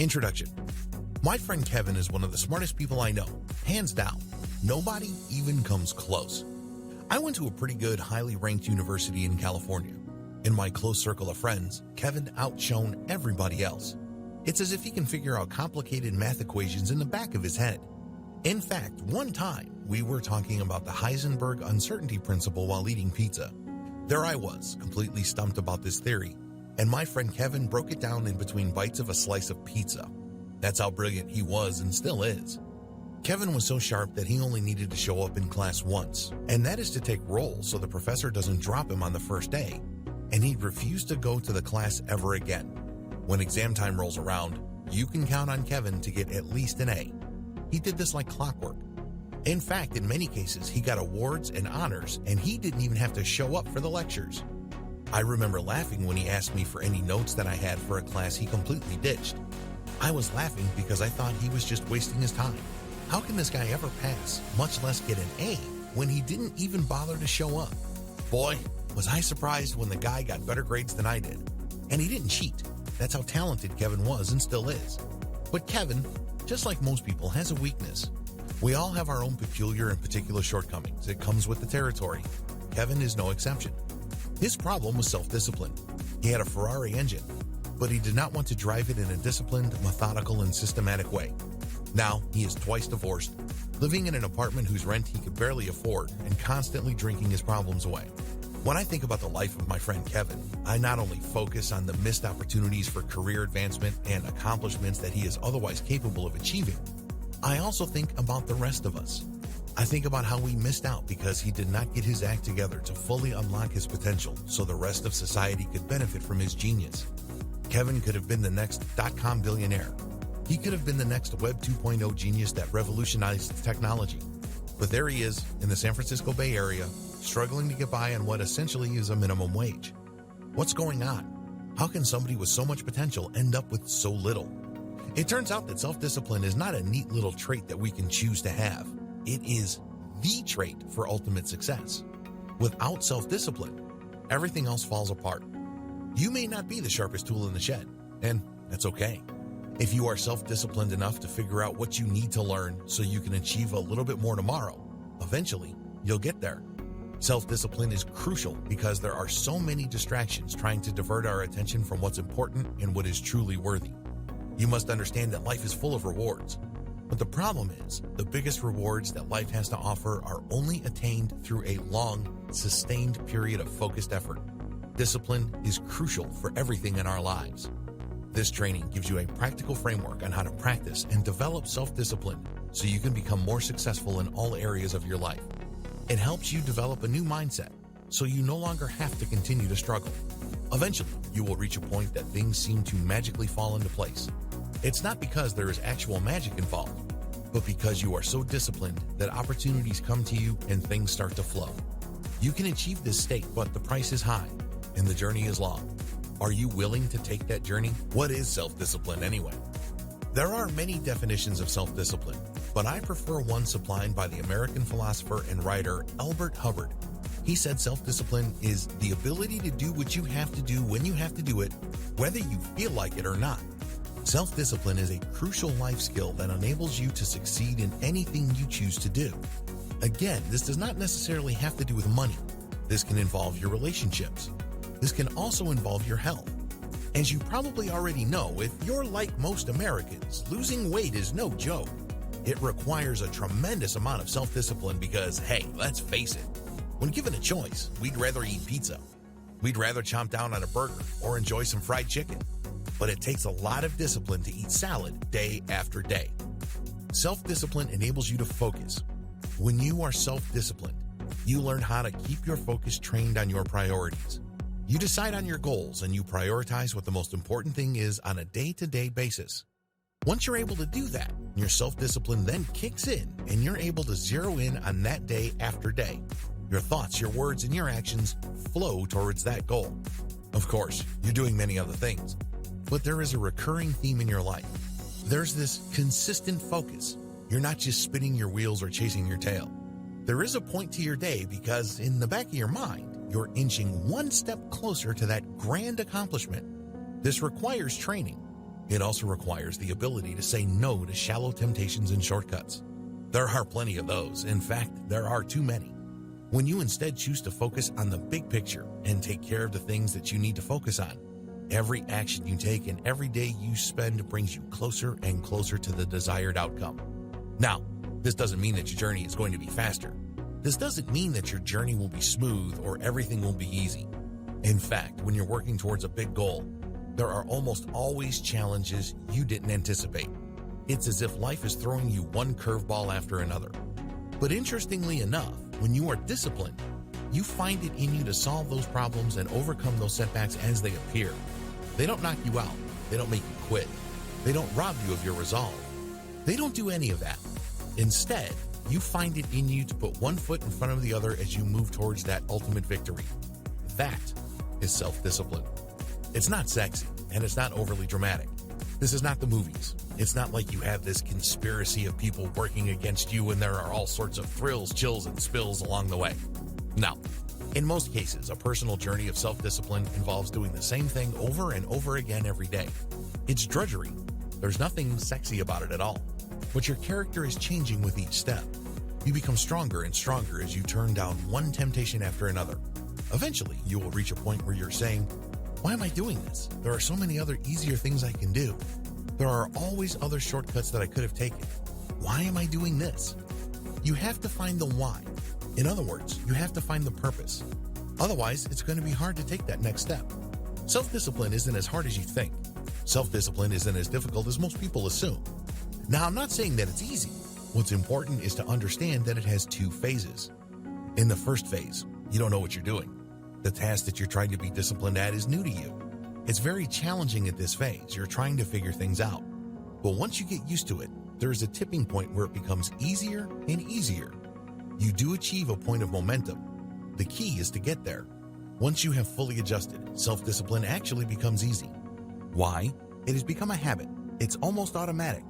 Introduction. My friend Kevin is one of the smartest people I know, hands down. Nobody even comes close. I went to a pretty good, highly ranked university in California. In my close circle of friends, Kevin outshone everybody else. It's as if he can figure out complicated math equations in the back of his head. In fact, one time, we were talking about the Heisenberg uncertainty principle while eating pizza. There I was, completely stumped about this theory, and my friend Kevin broke it down in between bites of a slice of pizza. That's how brilliant he was and still is. Kevin was so sharp that he only needed to show up in class once, and that is to take roll so the professor doesn't drop him on the first day, and he'd refuse to go to the class ever again. When exam time rolls around, you can count on Kevin to get at least an A. He did this like clockwork. In fact, in many cases, he got awards and honors, and he didn't even have to show up for the lectures. I remember laughing when he asked me for any notes that I had for a class he completely ditched. I was laughing because I thought he was just wasting his time. How can this guy ever pass, much less get an A, when he didn't even bother to show up? Boy, was I surprised when the guy got better grades than I did. And he didn't cheat. That's how talented Kevin was and still is. But Kevin, just like most people, has a weakness. We all have our own peculiar and particular shortcomings. It comes with the territory. Kevin is no exception. His problem was self-discipline. He had a Ferrari engine, but he did not want to drive it in a disciplined, methodical, and systematic way. Now, he is twice divorced, living in an apartment whose rent he could barely afford, and constantly drinking his problems away. When I think about the life of my friend Kevin, I not only focus on the missed opportunities for career advancement and accomplishments that he is otherwise capable of achieving, I also think about the rest of us. I think about how we missed out because he did not get his act together to fully unlock his potential so the rest of society could benefit from his genius. Kevin could have been the next .com billionaire. He could have been the next Web 2.0 genius that revolutionized technology. But there he is in the San Francisco Bay Area, struggling to get by on what essentially is a minimum wage. What's going on? How can somebody with so much potential end up with so little? It turns out that self-discipline is not a neat little trait that we can choose to have. It is the trait for ultimate success. Without self-discipline, everything else falls apart. You may not be the sharpest tool in the shed, and that's okay. If you are self-disciplined enough to figure out what you need to learn so you can achieve a little bit more tomorrow, eventually you'll get there. Self-discipline is crucial because there are so many distractions trying to divert our attention from what's important and what is truly worthy. You must understand that life is full of rewards. But the problem is, the biggest rewards that life has to offer are only attained through a long, sustained period of focused effort. Discipline is crucial for everything in our lives. This training gives you a practical framework on how to practice and develop self-discipline so you can become more successful in all areas of your life. It helps you develop a new mindset so you no longer have to continue to struggle. Eventually, you will reach a point that things seem to magically fall into place. It's not because there is actual magic involved, but because you are so disciplined that opportunities come to you and things start to flow. You can achieve this state, but the price is high and the journey is long. Are you willing to take that journey? What is self-discipline anyway? There are many definitions of self-discipline, but I prefer one supplied by the American philosopher and writer Albert Hubbard. He said self-discipline is the ability to do what you have to do when you have to do it, whether you feel like it or not. Self-discipline is a crucial life skill that enables you to succeed in anything you choose to do. Again, this does not necessarily have to do with money. This can involve your relationships. This can also involve your health. As you probably already know, if you're like most Americans, losing weight is no joke. It requires a tremendous amount of self-discipline because, hey, let's face it, when given a choice, we'd rather eat pizza. We'd rather chomp down on a burger or enjoy some fried chicken. But it takes a lot of discipline to eat salad day after day. Self-discipline enables you to focus. When you are self-disciplined, you learn how to keep your focus trained on your priorities. You decide on your goals and you prioritize what the most important thing is on a day-to-day basis. Once you're able to do that, your self-discipline then kicks in and you're able to zero in on that day after day. Your thoughts, your words, and your actions flow towards that goal. Of course, you're doing many other things, but there is a recurring theme in your life. There's this consistent focus. You're not just spinning your wheels or chasing your tail. There is a point to your day because in the back of your mind, you're inching one step closer to that grand accomplishment. This requires training. It also requires the ability to say no to shallow temptations and shortcuts. There are plenty of those. In fact, there are too many. When you instead choose to focus on the big picture and take care of the things that you need to focus on, every action you take and every day you spend brings you closer and closer to the desired outcome. Now, this doesn't mean that your journey is going to be faster. This doesn't mean that your journey will be smooth or everything will be easy. In fact, when you're working towards a big goal, there are almost always challenges you didn't anticipate. It's as if life is throwing you one curveball after another. But interestingly enough, when you are disciplined, you find it in you to solve those problems and overcome those setbacks as they appear. They don't knock you out. They don't make you quit. They don't rob you of your resolve. They don't do any of that. Instead, you find it in you to put one foot in front of the other as you move towards that ultimate victory. That is self-discipline. It's not sexy, and it's not overly dramatic. This is not the movies. It's not like you have this conspiracy of people working against you and there are all sorts of thrills, chills, and spills along the way. No. In most cases, a personal journey of self-discipline involves doing the same thing over and over again every day. It's drudgery. There's nothing sexy about it at all. But your character is changing with each step. You become stronger and stronger as you turn down one temptation after another. Eventually, you will reach a point where you're saying, "Why am I doing this? There are so many other easier things I can do. There are always other shortcuts that I could have taken. Why am I doing this?" You have to find the why. In other words, you have to find the purpose. Otherwise, it's going to be hard to take that next step. Self-discipline isn't as hard as you think. Self-discipline isn't as difficult as most people assume. Now, I'm not saying that it's easy. What's important is to understand that it has two phases. In the first phase, you don't know what you're doing. The task that you're trying to be disciplined at is new to you. It's very challenging at this phase. You're trying to figure things out. But once you get used to it, there's a tipping point where it becomes easier and easier. You do achieve a point of momentum. The key is to get there. Once you have fully adjusted, self-discipline actually becomes easy. Why? It has become a habit. It's almost automatic.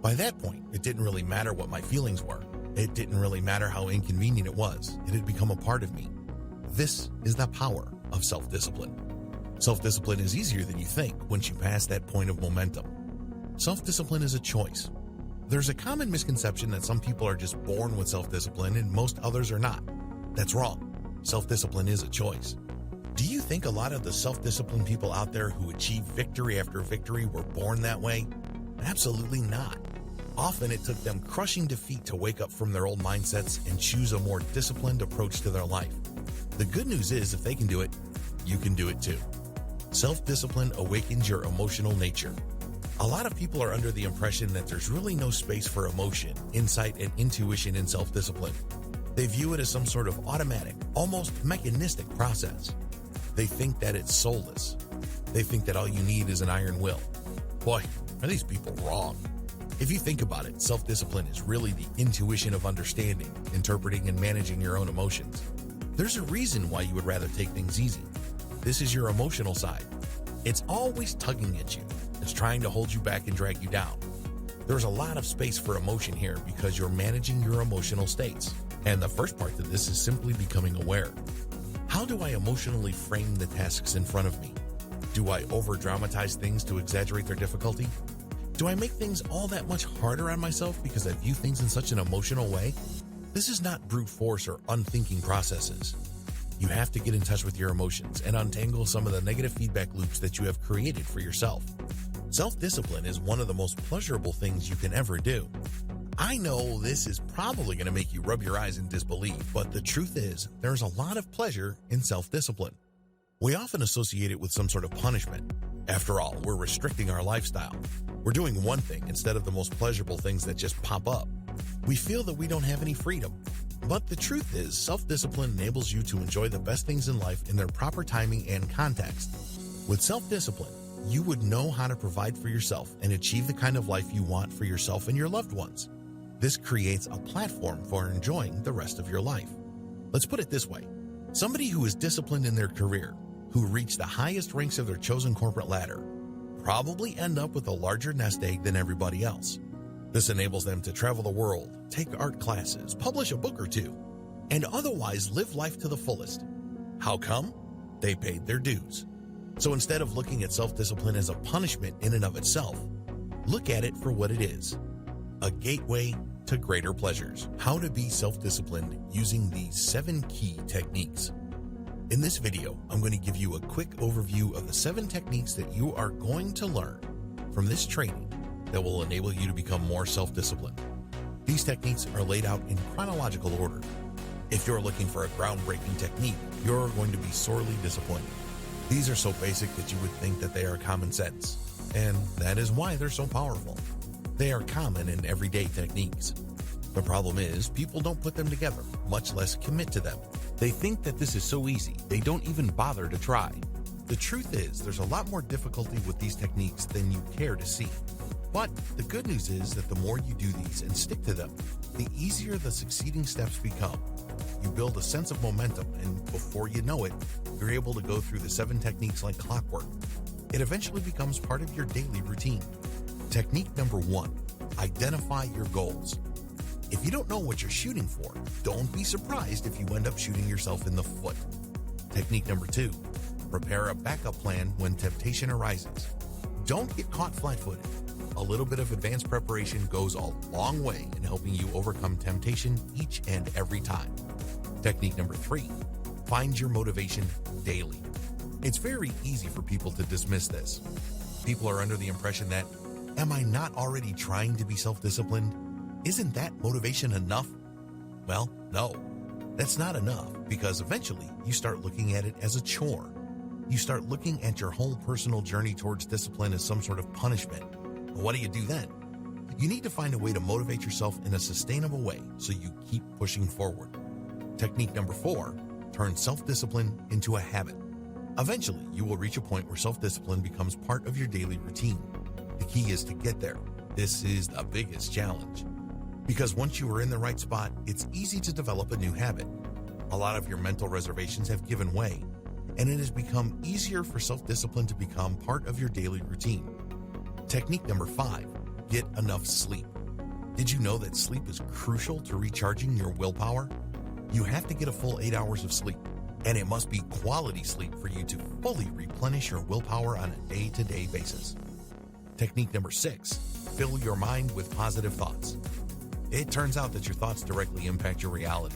By that point, it didn't really matter what my feelings were. It didn't really matter how inconvenient it was. It had become a part of me. This is the power of self-discipline. Self-discipline is easier than you think once you pass that point of momentum. Self-discipline is a choice. There's a common misconception that some people are just born with self-discipline and most others are not. That's wrong. Self-discipline is a choice. Do you think a lot of the self-disciplined people out there who achieve victory after victory were born that way? Absolutely not. Often it took them crushing defeat to wake up from their old mindsets and choose a more disciplined approach to their life. The good news is, if they can do it, you can do it too. Self-discipline awakens your emotional nature. A lot of people are under the impression that there's really no space for emotion, insight, and intuition in self-discipline. They view it as some sort of automatic, almost mechanistic process. They think that it's soulless. They think that all you need is an iron will. Boy, are these people wrong. If you think about it, self-discipline is really the intuition of understanding, interpreting, and managing your own emotions. There's a reason why you would rather take things easy. This is your emotional side. It's always tugging at you. It's trying to hold you back and drag you down. There's a lot of space for emotion here because you're managing your emotional states. And the first part to this is simply becoming aware. How do I emotionally frame the tasks in front of me? Do I over-dramatize things to exaggerate their difficulty? Do I make things all that much harder on myself because I view things in such an emotional way? This is not brute force or unthinking processes. You have to get in touch with your emotions and untangle some of the negative feedback loops that you have created for yourself. Self-discipline is one of the most pleasurable things you can ever do. I know this is probably going to make you rub your eyes in disbelief, but the truth is, there's a lot of pleasure in self-discipline. We often associate it with some sort of punishment. After all, we're restricting our lifestyle. We're doing one thing instead of the most pleasurable things that just pop up. We feel that we don't have any freedom. But the truth is, self-discipline enables you to enjoy the best things in life in their proper timing and context. With self-discipline, you would know how to provide for yourself and achieve the kind of life you want for yourself and your loved ones. This creates a platform for enjoying the rest of your life. Let's put it this way. Somebody who is disciplined in their career, who reach the highest ranks of their chosen corporate ladder, probably end up with a larger nest egg than everybody else. This enables them to travel the world, take art classes, publish a book or two, and otherwise live life to the fullest. How come? They paid their dues. So instead of looking at self-discipline as a punishment in and of itself, look at it for what it is: a gateway to greater pleasures. How to be self-disciplined using these 7 key techniques. In this video, I'm going to give you a quick overview of the 7 techniques that you are going to learn from this training that will enable you to become more self-disciplined. These techniques are laid out in chronological order. If you're looking for a groundbreaking technique, you're going to be sorely disappointed. These are so basic that you would think that they are common sense, and that is why they're so powerful. They are common and everyday techniques. The problem is, people don't put them together, much less commit to them. They think that this is so easy, they don't even bother to try. The truth is, there's a lot more difficulty with these techniques than you care to see. But the good news is that the more you do these and stick to them, the easier the succeeding steps become. You build a sense of momentum, and before you know it, you're able to go through the 7 techniques like clockwork. It eventually becomes part of your daily routine. Technique number 1, identify your goals. If you don't know what you're shooting for, don't be surprised if you end up shooting yourself in the foot. Technique number 2, prepare a backup plan when temptation arises. Don't get caught flat-footed. A little bit of advanced preparation goes a long way in helping you overcome temptation each and every time. Technique number 3, find your motivation daily. It's very easy for people to dismiss this. People are under the impression that, am I not already trying to be self-disciplined? Isn't that motivation enough? Well, no, that's not enough, because eventually you start looking at it as a chore. You start looking at your whole personal journey towards discipline as some sort of punishment. What do you do then? You need to find a way to motivate yourself in a sustainable way so you keep pushing forward. Technique number 4, turn self-discipline into a habit. Eventually, you will reach a point where self-discipline becomes part of your daily routine. The key is to get there. This is the biggest challenge. Because once you are in the right spot, it's easy to develop a new habit. A lot of your mental reservations have given way, and it has become easier for self-discipline to become part of your daily routine. Technique number 5, get enough sleep. Did you know that sleep is crucial to recharging your willpower? You have to get a full 8 hours of sleep, and it must be quality sleep for you to fully replenish your willpower on a day-to-day basis. Technique number 6, fill your mind with positive thoughts. It turns out that your thoughts directly impact your reality.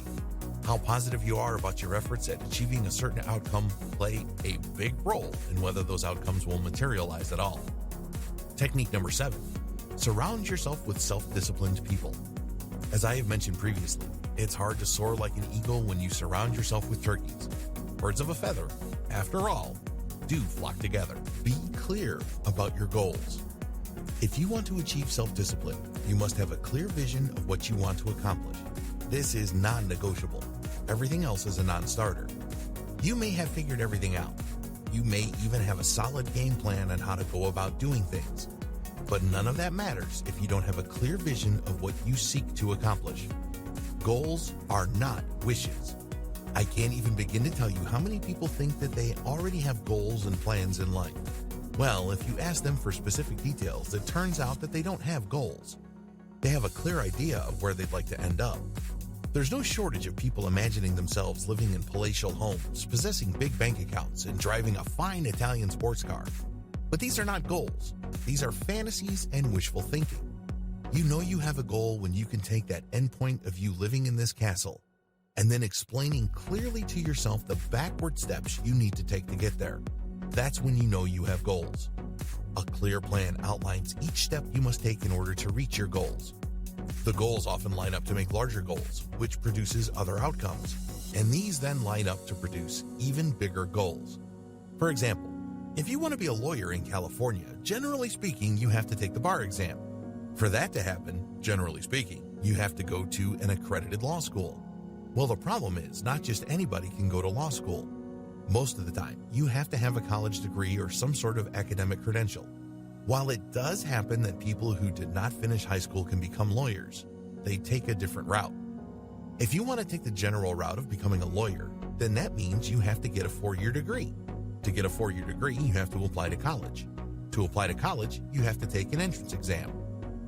How positive you are about your efforts at achieving a certain outcome play a big role in whether those outcomes will materialize at all. Technique number 7, surround yourself with self-disciplined people. As I have mentioned previously, it's hard to soar like an eagle when you surround yourself with turkeys. Birds of a feather, after all, do flock together. Be clear about your goals. If you want to achieve self-discipline, you must have a clear vision of what you want to accomplish. This is non-negotiable. Everything else is a non-starter. You may have figured everything out. You may even have a solid game plan on how to go about doing things. But none of that matters if you don't have a clear vision of what you seek to accomplish. Goals are not wishes. I can't even begin to tell you how many people think that they already have goals and plans in life. Well, if you ask them for specific details, it turns out that they don't have goals. They have a clear idea of where they'd like to end up. There's no shortage of people imagining themselves living in palatial homes, possessing big bank accounts, and driving a fine Italian sports car. But these are not goals. These are fantasies and wishful thinking. You know you have a goal when you can take that endpoint of you living in this castle and then explaining clearly to yourself the backward steps you need to take to get there. That's when you know you have goals. A clear plan outlines each step you must take in order to reach your goals. The goals often line up to make larger goals, which produces other outcomes, and these then line up to produce even bigger goals. For example, if you want to be a lawyer in California, generally speaking, you have to take the bar exam. For that to happen, generally speaking, you have to go to an accredited law school. Well, the problem is, not just anybody can go to law school. Most of the time, you have to have a college degree or some sort of academic credential. While it does happen that people who did not finish high school can become lawyers, they take a different route. If you want to take the general route of becoming a lawyer, then that means you have to get a 4-year degree. To get a 4-year degree, you have to apply to college. To apply to college, you have to take an entrance exam.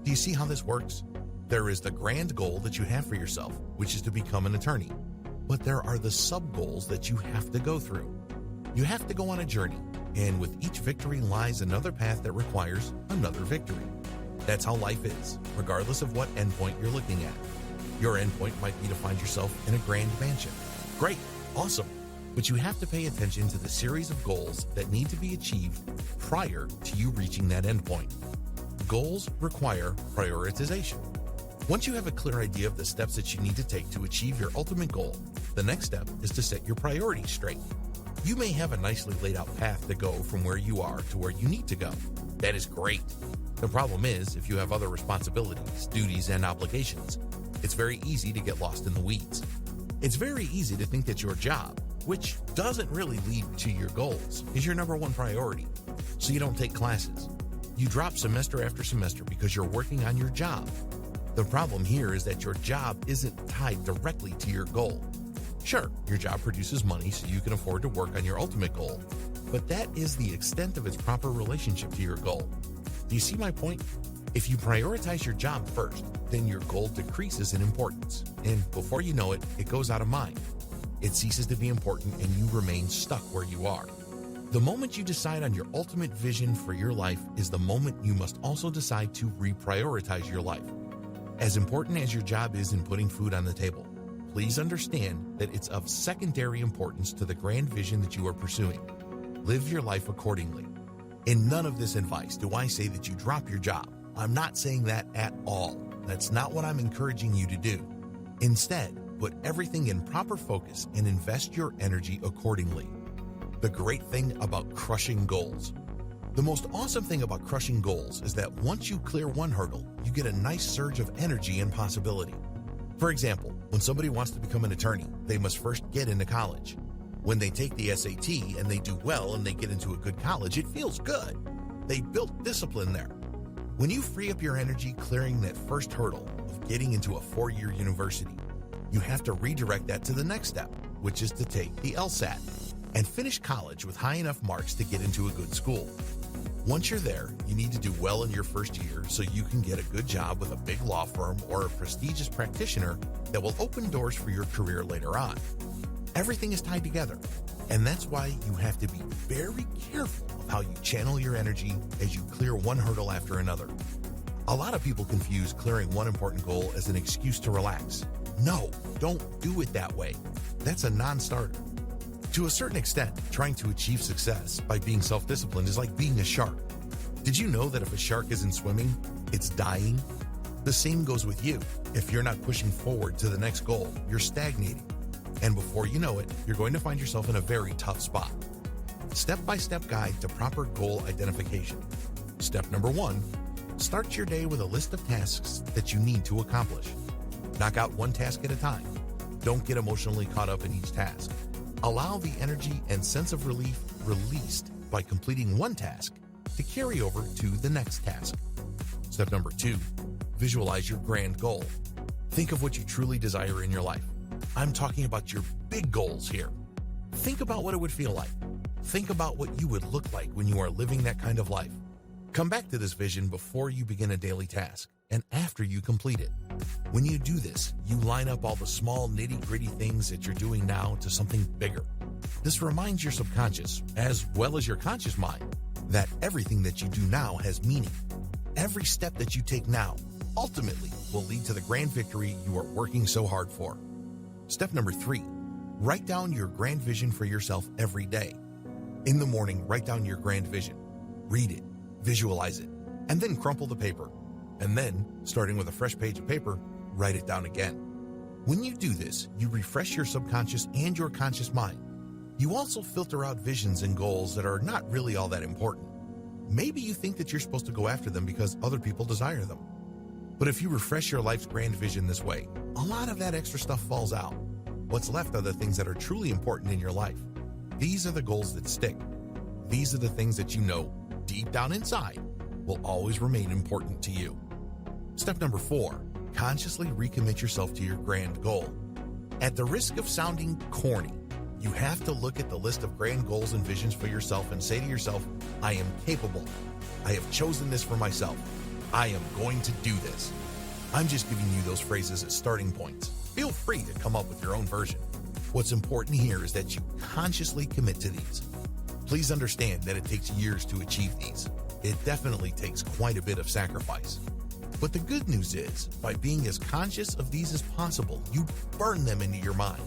Do you see how this works? There is the grand goal that you have for yourself, which is to become an attorney. But there are the sub-goals that you have to go through. You have to go on a journey. And with each victory lies another path that requires another victory. That's how life is, regardless of what endpoint you're looking at. Your endpoint might be to find yourself in a grand mansion. Great, awesome, but you have to pay attention to the series of goals that need to be achieved prior to you reaching that endpoint. Goals require prioritization. Once you have a clear idea of the steps that you need to take to achieve your ultimate goal, the next step is to set your priorities straight. You may have a nicely laid out path to go from where you are to where you need to go. That is great. The problem is, if you have other responsibilities, duties, and obligations, it's very easy to get lost in the weeds. It's very easy to think that your job, which doesn't really lead to your goals, is your number one priority. So you don't take classes. You drop semester after semester because you're working on your job. The problem here is that your job isn't tied directly to your goal. Sure, your job produces money so you can afford to work on your ultimate goal, but that is the extent of its proper relationship to your goal. Do you see my point? If you prioritize your job first, then your goal decreases in importance, and before you know it, it goes out of mind. It ceases to be important and you remain stuck where you are. The moment you decide on your ultimate vision for your life is the moment you must also decide to reprioritize your life. As important as your job is in putting food on the table, please understand that it's of secondary importance to the grand vision that you are pursuing. Live your life accordingly. In none of this advice do I say that you drop your job. I'm not saying that at all. That's not what I'm encouraging you to do. Instead, put everything in proper focus and invest your energy accordingly. The great thing about crushing goals. The most awesome thing about crushing goals is that once you clear one hurdle, you get a nice surge of energy and possibility. For example, when somebody wants to become an attorney, they must first get into college. When they take the SAT and they do well and they get into a good college, it feels good. They built discipline there. When you free up your energy clearing that first hurdle of getting into a 4-year university, you have to redirect that to the next step, which is to take the LSAT and finish college with high enough marks to get into a good school. Once you're there, you need to do well in your first year so you can get a good job with a big law firm or a prestigious practitioner that will open doors for your career later on. Everything is tied together, and that's why you have to be very careful of how you channel your energy as you clear one hurdle after another. A lot of people confuse clearing one important goal as an excuse to relax. No, don't do it that way. That's a non-starter. To a certain extent, trying to achieve success by being self-disciplined is like being a shark. Did you know that if a shark isn't swimming, it's dying? The same goes with you. If you're not pushing forward to the next goal, you're stagnating. And before you know it, you're going to find yourself in a very tough spot. Step-by-step guide to proper goal identification. Step number 1, start your day with a list of tasks that you need to accomplish. Knock out one task at a time. Don't get emotionally caught up in each task. Allow the energy and sense of relief released by completing one task to carry over to the next task. Step number 2, visualize your grand goal. Think of what you truly desire in your life. I'm talking about your big goals here. Think about what it would feel like. Think about what you would look like when you are living that kind of life. Come back to this vision before you begin a daily task and after you complete it. When you do this, you line up all the small nitty-gritty things that you're doing now to something bigger. This reminds your subconscious, as well as your conscious mind, that everything that you do now has meaning. Every step that you take now ultimately will lead to the grand victory you are working so hard for. Step number 3, write down your grand vision for yourself every day. In the morning, write down your grand vision. Read it, visualize it, and then crumple the paper. And then, starting with a fresh page of paper, write it down again. When you do this, you refresh your subconscious and your conscious mind. You also filter out visions and goals that are not really all that important. Maybe you think that you're supposed to go after them because other people desire them. But if you refresh your life's grand vision this way, a lot of that extra stuff falls out. What's left are the things that are truly important in your life. These are the goals that stick. These are the things that you know, deep down inside, will always remain important to you. Step number 4, consciously recommit yourself to your grand goal. At the risk of sounding corny, you have to look at the list of grand goals and visions for yourself and say to yourself, I am capable. I have chosen this for myself. I am going to do this. I'm just giving you those phrases as starting points. Feel free to come up with your own version. What's important here is that you consciously commit to these. Please understand that it takes years to achieve these. It definitely takes quite a bit of sacrifice. But the good news is, by being as conscious of these as possible, you burn them into your mind.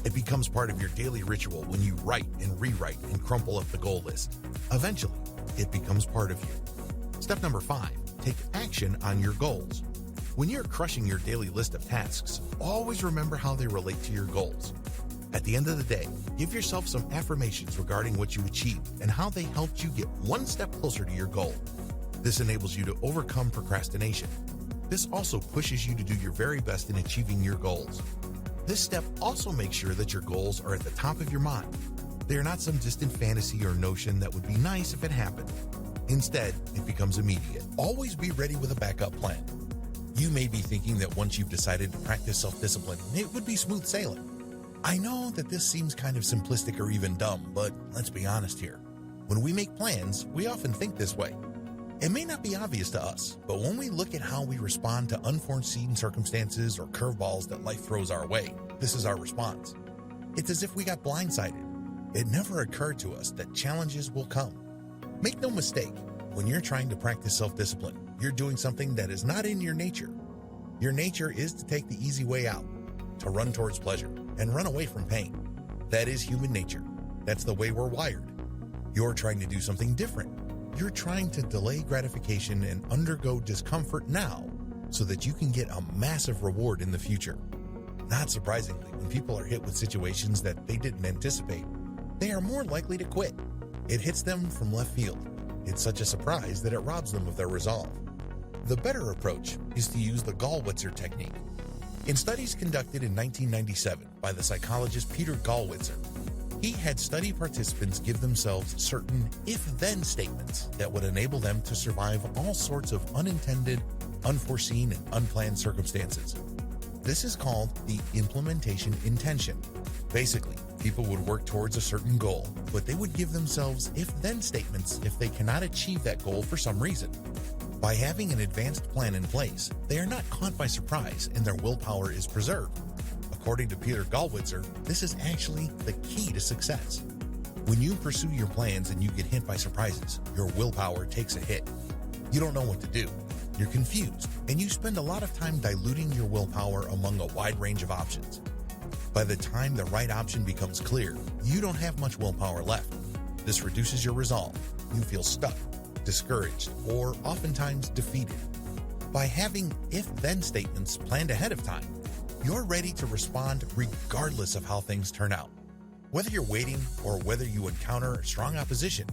It becomes part of your daily ritual when you write and rewrite and crumple up the goal list. Eventually, it becomes part of you. Step number 5, take action on your goals. When you're crushing your daily list of tasks, always remember how they relate to your goals. At the end of the day, give yourself some affirmations regarding what you achieved and how they helped you get one step closer to your goal. This enables you to overcome procrastination. This also pushes you to do your very best in achieving your goals. This step also makes sure that your goals are at the top of your mind. They are not some distant fantasy or notion that would be nice if it happened. Instead, it becomes immediate. Always be ready with a backup plan. You may be thinking that once you've decided to practice self-discipline, it would be smooth sailing. I know that this seems kind of simplistic or even dumb, but let's be honest here. When we make plans, we often think this way. It may not be obvious to us, but when we look at how we respond to unforeseen circumstances or curveballs that life throws our way, this is our response. It's as if we got blindsided. It never occurred to us that challenges will come. Make no mistake, when you're trying to practice self-discipline, you're doing something that is not in your nature. Your nature is to take the easy way out, to run towards pleasure, and run away from pain. That is human nature. That's the way we're wired. You're trying to do something different. You're trying to delay gratification and undergo discomfort now so that you can get a massive reward in the future. Not surprisingly, when people are hit with situations that they didn't anticipate, they are more likely to quit. It hits them from left field. It's such a surprise that it robs them of their resolve. The better approach is to use the Gallwitzer technique. In studies conducted in 1997 by the psychologist Peter Gallwitzer, he had study participants give themselves certain if-then statements that would enable them to survive all sorts of unintended, unforeseen, and unplanned circumstances. This is called the implementation intention. Basically, people would work towards a certain goal, but they would give themselves if-then statements if they cannot achieve that goal for some reason. By having an advanced plan in place, they are not caught by surprise and their willpower is preserved. According to Peter Gallwitzer, this is actually the key to success. When you pursue your plans and you get hit by surprises, your willpower takes a hit. You don't know what to do. You're confused, and you spend a lot of time diluting your willpower among a wide range of options. By the time the right option becomes clear, you don't have much willpower left. This reduces your resolve. You feel stuck, discouraged, or oftentimes defeated. By having if-then statements planned ahead of time, you're ready to respond regardless of how things turn out. Whether you're waiting or whether you encounter strong opposition,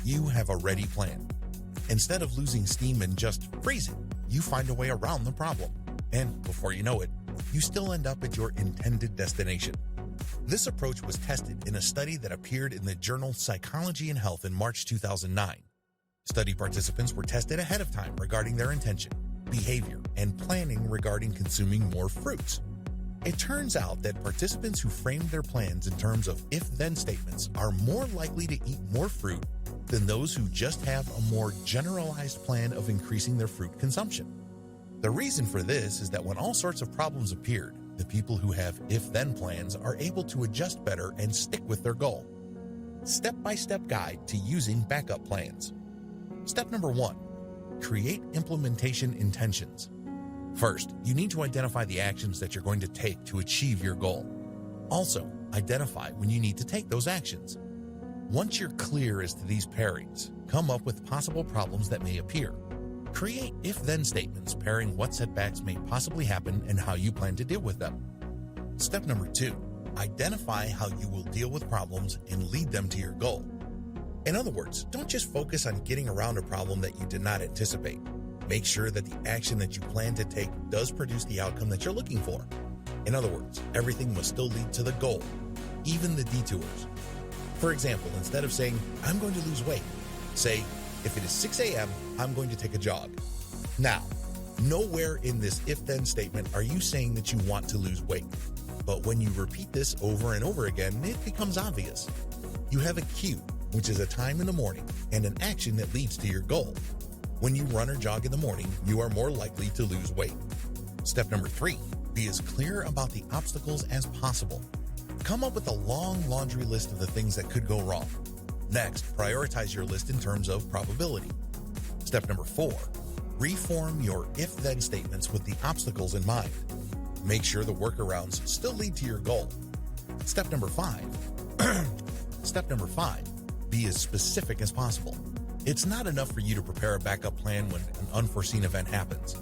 you have a ready plan. Instead of losing steam and just freezing, you find a way around the problem. And before you know it, you still end up at your intended destination. This approach was tested in a study that appeared in the journal Psychology and Health in March 2009. Study participants were tested ahead of time regarding their intention, behavior, and planning regarding consuming more fruits. It turns out that participants who framed their plans in terms of if-then statements are more likely to eat more fruit than those who just have a more generalized plan of increasing their fruit consumption. The reason for this is that when all sorts of problems appeared, the people who have if-then plans are able to adjust better and stick with their goal. Step-by-step guide to using backup plans. Step number 1. Create implementation intentions. First, you need to identify the actions that you're going to take to achieve your goal. Also, identify when you need to take those actions. Once you're clear as to these pairings, come up with possible problems that may appear. Create if-then statements pairing what setbacks may possibly happen and how you plan to deal with them. Step number 2, identify how you will deal with problems and lead them to your goal. In other words, don't just focus on getting around a problem that you did not anticipate. Make sure that the action that you plan to take does produce the outcome that you're looking for. In other words, everything must still lead to the goal, even the detours. For example, instead of saying, I'm going to lose weight, say, if it is 6 a.m., I'm going to take a jog. Now, nowhere in this if-then statement are you saying that you want to lose weight. But when you repeat this over and over again, it becomes obvious. You have a cue, which is a time in the morning, and an action that leads to your goal. When you run or jog in the morning, you are more likely to lose weight. Step number 3, be as clear about the obstacles as possible. Come up with a long laundry list of the things that could go wrong. Next, prioritize your list in terms of probability. Step number 4, reform your if-then statements with the obstacles in mind. Make sure the workarounds still lead to your goal. Step number 5, be as specific as possible. It's not enough for you to prepare a backup plan when an unforeseen event happens.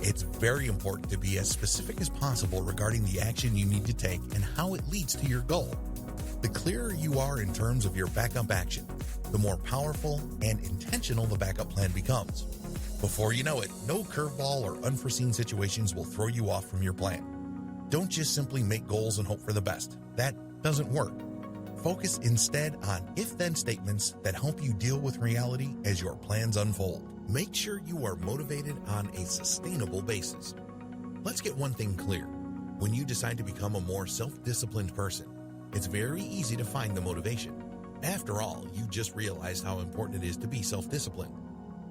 It's very important to be as specific as possible regarding the action you need to take and how it leads to your goal. The clearer you are in terms of your backup action, the more powerful and intentional the backup plan becomes. Before you know it, no curveball or unforeseen situations will throw you off from your plan. Don't just simply make goals and hope for the best. That doesn't work. Focus instead on if-then statements that help you deal with reality as your plans unfold. Make sure you are motivated on a sustainable basis. Let's get one thing clear. When you decide to become a more self-disciplined person, it's very easy to find the motivation. After all, you just realized how important it is to be self-disciplined.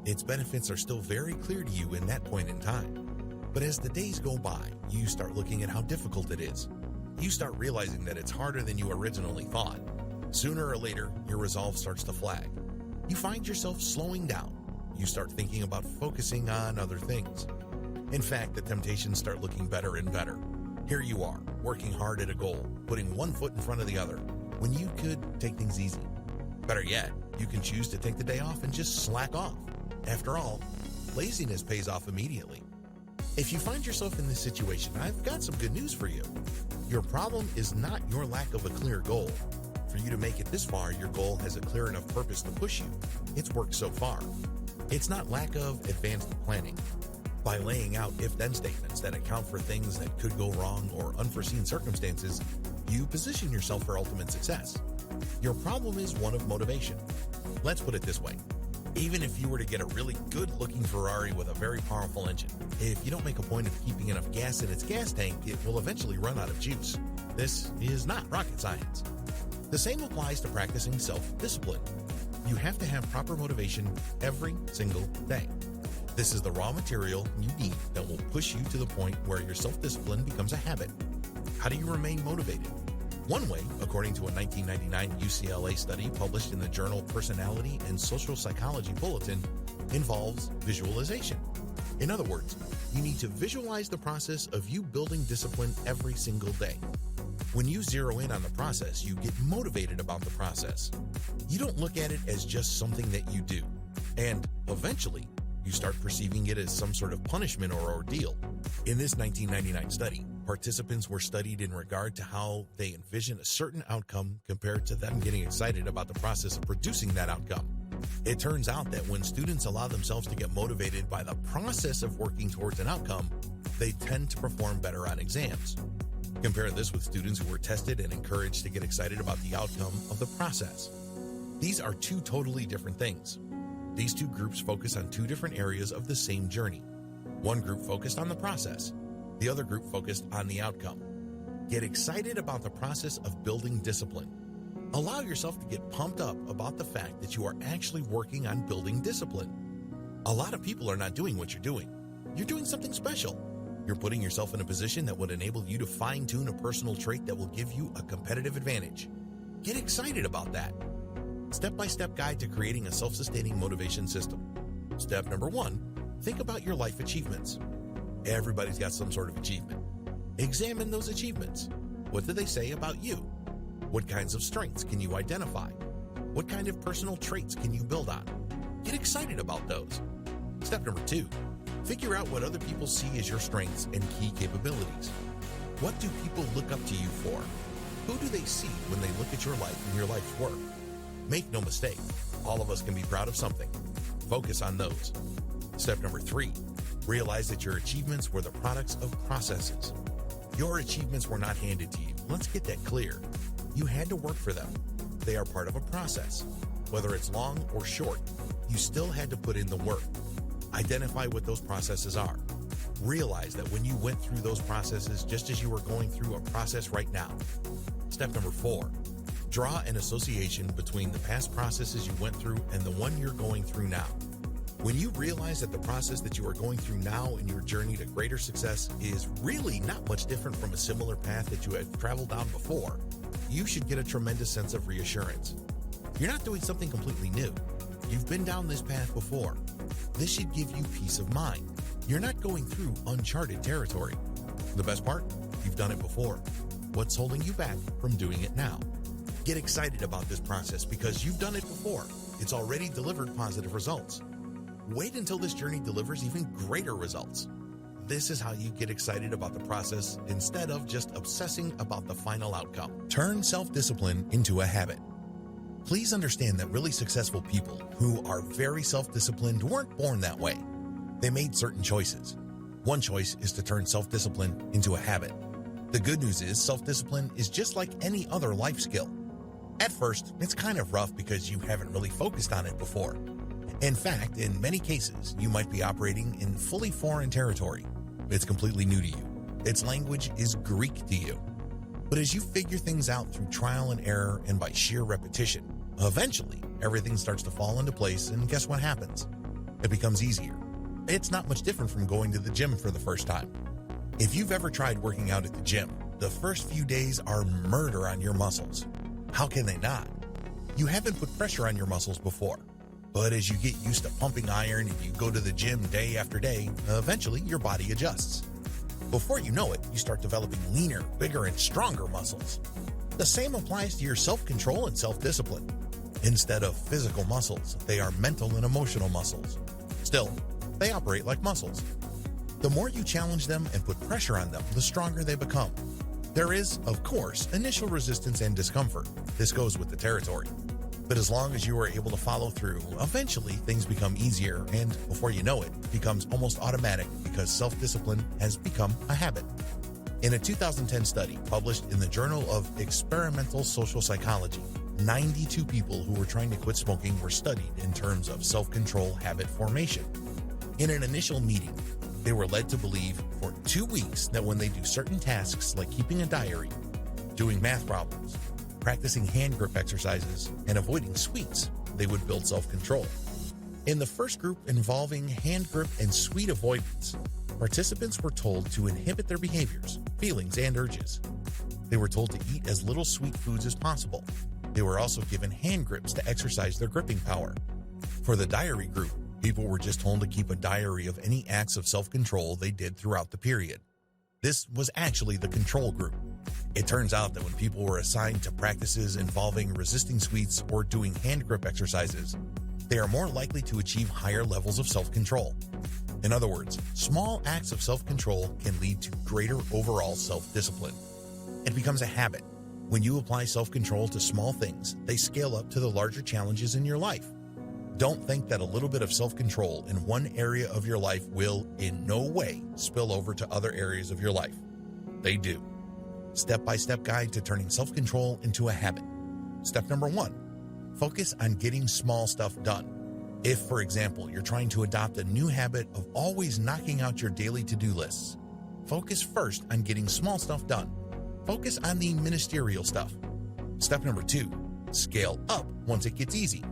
Its benefits are still very clear to you in that point in time. But as the days go by, you start looking at how difficult it is. You start realizing that it's harder than you originally thought. Sooner or later, your resolve starts to flag. You find yourself slowing down. You start thinking about focusing on other things. In fact, the temptations start looking better and better. Here you are, working hard at a goal, putting one foot in front of the other, when you could take things easy. Better yet, you can choose to take the day off and just slack off. After all, laziness pays off immediately. If you find yourself in this situation, I've got some good news for you. Your problem is not your lack of a clear goal. For you to make it this far, your goal has a clear enough purpose to push you. It's worked so far. It's not lack of advanced planning. By laying out if-then statements that account for things that could go wrong or unforeseen circumstances, you position yourself for ultimate success. Your problem is one of motivation. Let's put it this way. Even if you were to get a really good-looking Ferrari with a very powerful engine, if you don't make a point of keeping enough gas in its gas tank, it will eventually run out of juice. This is not rocket science. The same applies to practicing self-discipline. You have to have proper motivation every single day. This is the raw material you need that will push you to the point where your self-discipline becomes a habit. How do you remain motivated? One way, according to a 1999 UCLA study published in the journal Personality and Social Psychology Bulletin, involves visualization. In other words, you need to visualize the process of you building discipline every single day. When you zero in on the process, you get motivated about the process. You don't look at it as just something that you do. And eventually, you start perceiving it as some sort of punishment or ordeal. In this 1999 study, participants were studied in regard to how they envision a certain outcome compared to them getting excited about the process of producing that outcome. It turns out that when students allow themselves to get motivated by the process of working towards an outcome, they tend to perform better on exams. Compare this with students who were tested and encouraged to get excited about the outcome of the process. These are two totally different things. These two groups focus on two different areas of the same journey. One group focused on the process. The other group focused on the outcome. Get excited about the process of building discipline. Allow yourself to get pumped up about the fact that you are actually working on building discipline. A lot of people are not doing what you're doing. You're doing something special. You're putting yourself in a position that would enable you to fine-tune a personal trait that will give you a competitive advantage. Get excited about that. Step-by-step guide to creating a self-sustaining motivation system. Step number 1, think about your life achievements. Everybody's got some sort of achievement. Examine those achievements. What do they say about you? What kinds of strengths can you identify? What kind of personal traits can you build on? Get excited about those. Step number 2, figure out what other people see as your strengths and key capabilities. What do people look up to you for? Who do they see when they look at your life and your life's work? Make no mistake, all of us can be proud of something. Focus on those. Step number 3, realize that your achievements were the products of processes. Your achievements were not handed to you. Let's get that clear. You had to work for them. They are part of a process. Whether it's long or short, you still had to put in the work. Identify what those processes are. Realize that when you went through those processes just as you were going through a process right now. Step number 4, draw an association between the past processes you went through and the one you're going through now. When you realize that the process that you are going through now in your journey to greater success is really not much different from a similar path that you had traveled down before, you should get a tremendous sense of reassurance. You're not doing something completely new. You've been down this path before. This should give you peace of mind. You're not going through uncharted territory. The best part? You've done it before. What's holding you back from doing it now? Get excited about this process because you've done it before. It's already delivered positive results. Wait until this journey delivers even greater results. This is how you get excited about the process instead of just obsessing about the final outcome. Turn self-discipline into a habit. Please understand that really successful people who are very self-disciplined weren't born that way. They made certain choices. One choice is to turn self-discipline into a habit. The good news is self-discipline is just like any other life skill. At first, it's kind of rough because you haven't really focused on it before. In fact, in many cases, you might be operating in fully foreign territory. It's completely new to you. Its language is Greek to you. But as you figure things out through trial and error and by sheer repetition, eventually everything starts to fall into place, and guess what happens? It becomes easier. It's not much different from going to the gym for the first time. If you've ever tried working out at the gym, the first few days are murder on your muscles. How can they not? You haven't put pressure on your muscles before. But as you get used to pumping iron and you go to the gym day after day, eventually your body adjusts. Before you know it, you start developing leaner, bigger, and stronger muscles. The same applies to your self-control and self-discipline. Instead of physical muscles, they are mental and emotional muscles. Still, they operate like muscles. The more you challenge them and put pressure on them, the stronger they become. There is, of course, initial resistance and discomfort. This goes with the territory. But as long as you are able to follow through, eventually things become easier and, before you know it, becomes almost automatic because self-discipline has become a habit. In a 2010 study published in the Journal of Experimental Social Psychology, 92 people who were trying to quit smoking were studied in terms of self-control habit formation. In an initial meeting, they were led to believe for 2 weeks that when they do certain tasks like keeping a diary, doing math problems, practicing hand grip exercises, and avoiding sweets, they would build self-control. In the first group involving hand grip and sweet avoidance, participants were told to inhibit their behaviors, feelings, and urges. They were told to eat as little sweet foods as possible. They were also given hand grips to exercise their gripping power. For the diary group, people were just told to keep a diary of any acts of self-control they did throughout the period. This was actually the control group. It turns out that when people were assigned to practices involving resisting sweets or doing hand grip exercises, they are more likely to achieve higher levels of self-control. In other words, small acts of self-control can lead to greater overall self-discipline. It becomes a habit. When you apply self-control to small things, they scale up to the larger challenges in your life. Don't think that a little bit of self-control in one area of your life will, in no way, spill over to other areas of your life. They do. Step-by-step guide to turning self-control into a habit. Step number 1, focus on getting small stuff done. If, for example, you're trying to adopt a new habit of always knocking out your daily to-do lists, focus first on getting small stuff done. Focus on the ministerial stuff. Step number 2, scale up once it gets easy.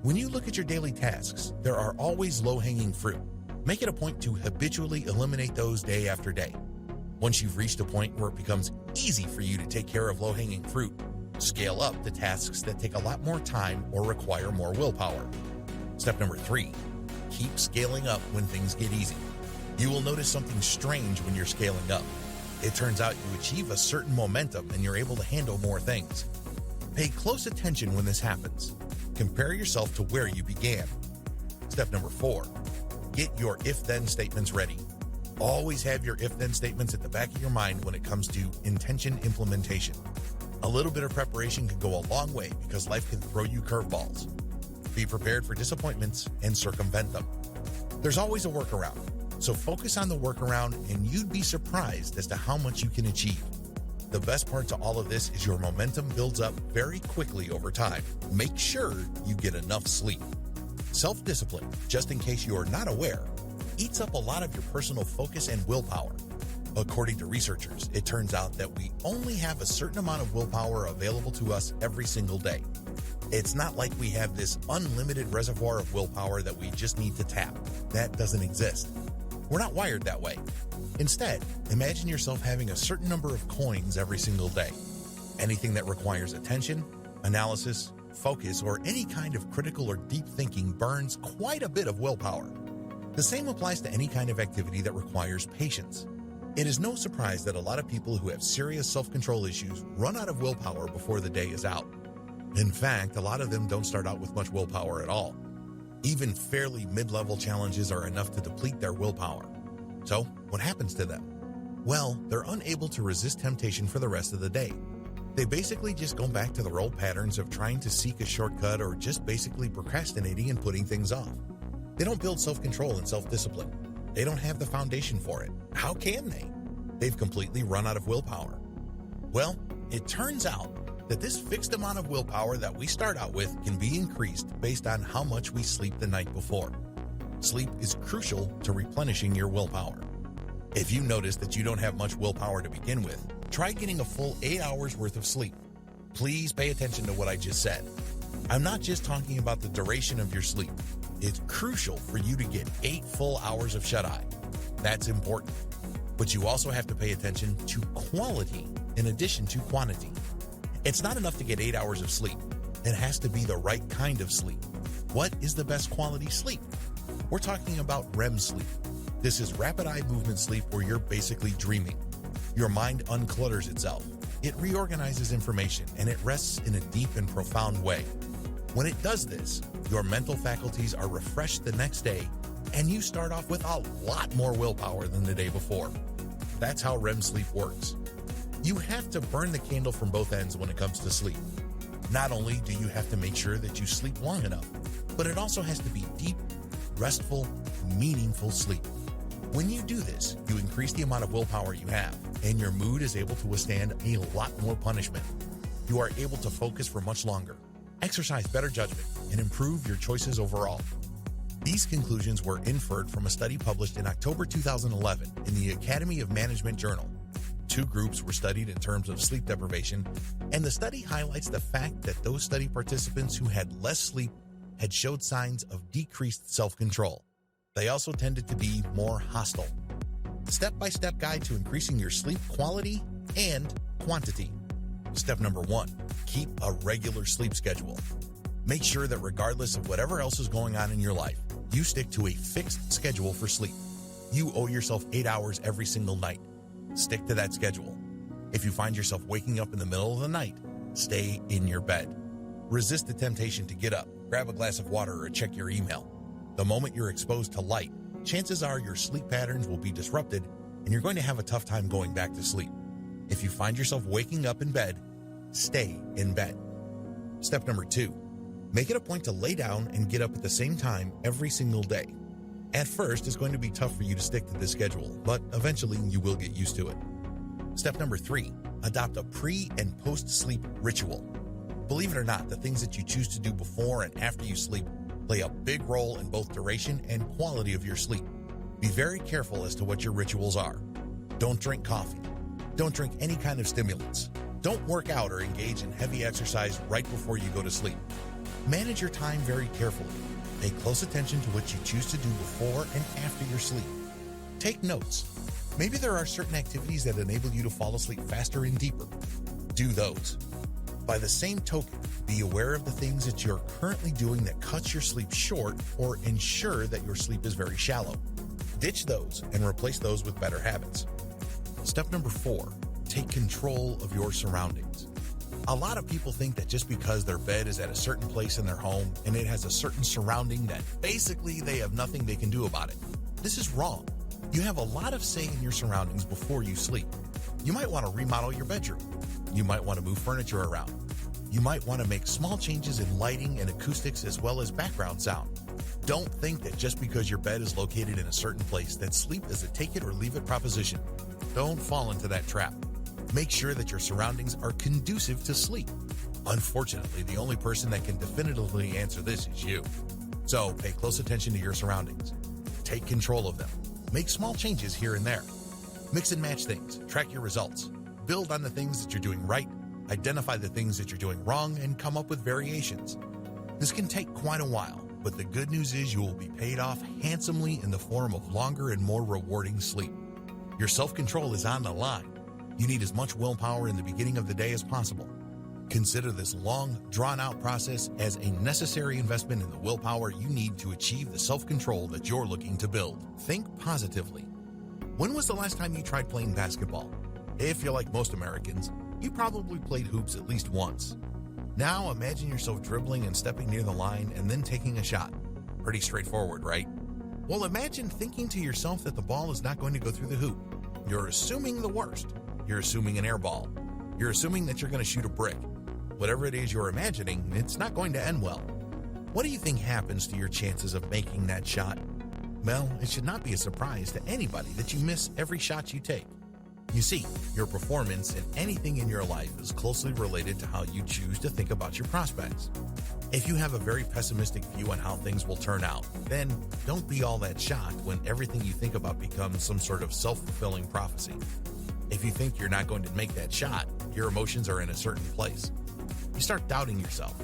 When you look at your daily tasks, there are always low-hanging fruit. Make it a point to habitually eliminate those day after day. Once you've reached a point where it becomes easy for you to take care of low-hanging fruit, scale up to tasks that take a lot more time or require more willpower. Step number 3, keep scaling up when things get easy. You will notice something strange when you're scaling up. It turns out you achieve a certain momentum and you're able to handle more things. Pay close attention when this happens. Compare yourself to where you began. Step number 4, get your if-then statements ready. Always have your if-then statements at the back of your mind when it comes to intention implementation. A little bit of preparation can go a long way because life can throw you curveballs. Be prepared for disappointments and circumvent them. There's always a workaround, so focus on the workaround and you'd be surprised as to how much you can achieve. The best part to all of this is your momentum builds up very quickly over time. Make sure you get enough sleep. Self-discipline, just in case you are not aware, eats up a lot of your personal focus and willpower. According to researchers, it turns out that we only have a certain amount of willpower available to us every single day. It's not like we have this unlimited reservoir of willpower that we just need to tap. That doesn't exist. We're not wired that way. Instead, imagine yourself having a certain number of coins every single day. Anything that requires attention, analysis, focus, or any kind of critical or deep thinking burns quite a bit of willpower. The same applies to any kind of activity that requires patience. It is no surprise that a lot of people who have serious self-control issues run out of willpower before the day is out. In fact, a lot of them don't start out with much willpower at all. Even fairly mid-level challenges are enough to deplete their willpower. So, what happens to them? Well, they're unable to resist temptation for the rest of the day. They basically just go back to their old patterns of trying to seek a shortcut or just basically procrastinating and putting things off. They don't build self-control and self-discipline. They don't have the foundation for it. How can they? They've completely run out of willpower. Well, it turns out that this fixed amount of willpower that we start out with can be increased based on how much we sleep the night before. Sleep is crucial to replenishing your willpower. If you notice that you don't have much willpower to begin with, try getting a full 8 hours worth of sleep. Please pay attention to what I just said. I'm not just talking about the duration of your sleep. It's crucial for you to get 8 full hours of shut-eye. That's important. But you also have to pay attention to quality in addition to quantity. It's not enough to get 8 hours of sleep. It has to be the right kind of sleep. What is the best quality sleep? We're talking about REM sleep. This is rapid eye movement sleep where you're basically dreaming. Your mind unclutters itself. It reorganizes information and it rests in a deep and profound way. When it does this, your mental faculties are refreshed the next day and you start off with a lot more willpower than the day before. That's how REM sleep works. You have to burn the candle from both ends when it comes to sleep. Not only do you have to make sure that you sleep long enough, but it also has to be deep, restful, meaningful sleep. When you do this, you increase the amount of willpower you have, and your mood is able to withstand a lot more punishment. You are able to focus for much longer, exercise better judgment, and improve your choices overall. These conclusions were inferred from a study published in October 2011 in the Academy of Management Journal. 2 groups were studied in terms of sleep deprivation, and the study highlights the fact that those study participants who had less sleep had showed signs of decreased self-control. They also tended to be more hostile. Step-by-step guide to increasing your sleep quality and quantity. Step number 1, keep a regular sleep schedule. Make sure that regardless of whatever else is going on in your life, you stick to a fixed schedule for sleep. You owe yourself 8 hours every single night. Stick to that schedule. If you find yourself waking up in the middle of the night, stay in your bed. Resist the temptation to get up, grab a glass of water, or check your email. The moment you're exposed to light, chances are your sleep patterns will be disrupted and you're going to have a tough time going back to sleep. If you find yourself waking up in bed, stay in bed. Step number 2, make it a point to lay down and get up at the same time every single day. At first, it's going to be tough for you to stick to this schedule, but eventually you will get used to it. Step number 3, adopt a pre- and post-sleep ritual. Believe it or not, the things that you choose to do before and after you sleep play a big role in both duration and quality of your sleep. Be very careful as to what your rituals are. Don't drink coffee. Don't drink any kind of stimulants. Don't work out or engage in heavy exercise right before you go to sleep. Manage your time very carefully. Pay close attention to what you choose to do before and after your sleep. Take notes. Maybe there are certain activities that enable you to fall asleep faster and deeper. Do those. By the same token, be aware of the things that you're currently doing that cuts your sleep short or ensure that your sleep is very shallow. Ditch those and replace those with better habits. Step number 4, take control of your surroundings. A lot of people think that just because their bed is at a certain place in their home and it has a certain surrounding that basically they have nothing they can do about it. This is wrong. You have a lot of say in your surroundings before you sleep. You might want to remodel your bedroom. You might want to move furniture around. You might want to make small changes in lighting and acoustics as well as background sound. Don't think that just because your bed is located in a certain place that sleep is a take it or leave it proposition. Don't fall into that trap. Make sure that your surroundings are conducive to sleep. Unfortunately, the only person that can definitively answer this is you. So pay close attention to your surroundings. Take control of them. Make small changes here and there. Mix and match things. Track your results. Build on the things that you're doing right. Identify the things that you're doing wrong and come up with variations. This can take quite a while, but the good news is you will be paid off handsomely in the form of longer and more rewarding sleep. Your self-control is on the line. You need as much willpower in the beginning of the day as possible. Consider this long, drawn-out process as a necessary investment in the willpower you need to achieve the self-control that you're looking to build. Think positively. When was the last time you tried playing basketball? If you're like most Americans, you probably played hoops at least once. Now imagine yourself dribbling and stepping near the line and then taking a shot. Pretty straightforward, right? Well, imagine thinking to yourself that the ball is not going to go through the hoop. You're assuming the worst. You're assuming an air ball. You're assuming that you're going to shoot a brick. Whatever it is you're imagining, it's not going to end well. What do you think happens to your chances of making that shot? Well, it should not be a surprise to anybody that you miss every shot you take. You see, your performance in anything in your life is closely related to how you choose to think about your prospects. If you have a very pessimistic view on how things will turn out, then don't be all that shocked when everything you think about becomes some sort of self-fulfilling prophecy. If you think you're not going to make that shot, your emotions are in a certain place. You start doubting yourself.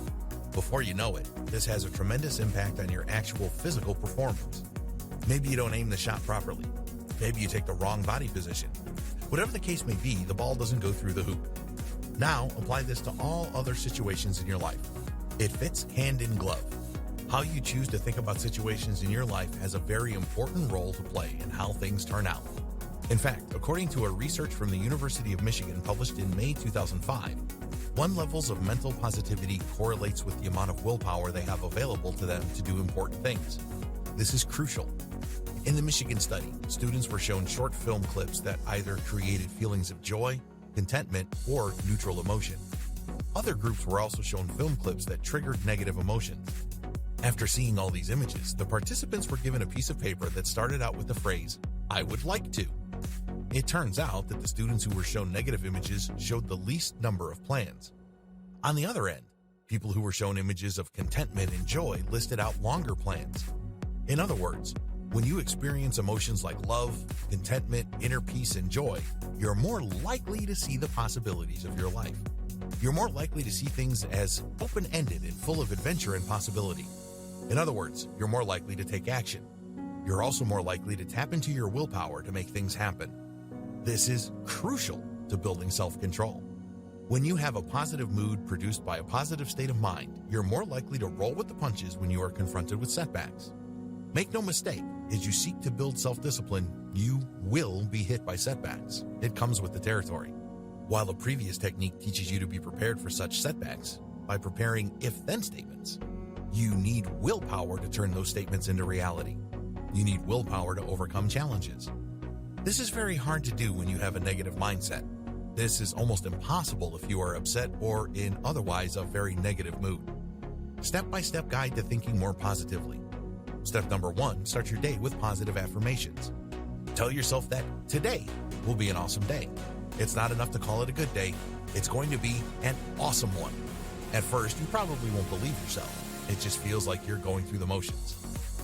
Before you know it, this has a tremendous impact on your actual physical performance. Maybe you don't aim the shot properly. Maybe you take the wrong body position. Whatever the case may be, the ball doesn't go through the hoop. Now, apply this to all other situations in your life. It fits hand in glove. How you choose to think about situations in your life has a very important role to play in how things turn out. In fact, according to a research from the University of Michigan published in May 2005, one levels of mental positivity correlates with the amount of willpower they have available to them to do important things. This is crucial. In the Michigan study, students were shown short film clips that either created feelings of joy, contentment, or neutral emotion. Other groups were also shown film clips that triggered negative emotions. After seeing all these images, the participants were given a piece of paper that started out with the phrase, "I would like to." It turns out that the students who were shown negative images showed the least number of plans. On the other end, people who were shown images of contentment and joy listed out longer plans. In other words, when you experience emotions like love, contentment, inner peace, and joy, you're more likely to see the possibilities of your life. You're more likely to see things as open-ended and full of adventure and possibility. In other words, you're more likely to take action. You're also more likely to tap into your willpower to make things happen. This is crucial to building self-control. When you have a positive mood produced by a positive state of mind, you're more likely to roll with the punches when you are confronted with setbacks. Make no mistake, as you seek to build self-discipline, you will be hit by setbacks. It comes with the territory. While the previous technique teaches you to be prepared for such setbacks by preparing if-then statements, you need willpower to turn those statements into reality. You need willpower to overcome challenges. This is very hard to do when you have a negative mindset. This is almost impossible if you are upset or in otherwise a very negative mood. Step-by-step guide to thinking more positively. Step number 1, start your day with positive affirmations. Tell yourself that today will be an awesome day. It's not enough to call it a good day. It's going to be an awesome one. At first, you probably won't believe yourself. It just feels like you're going through the motions.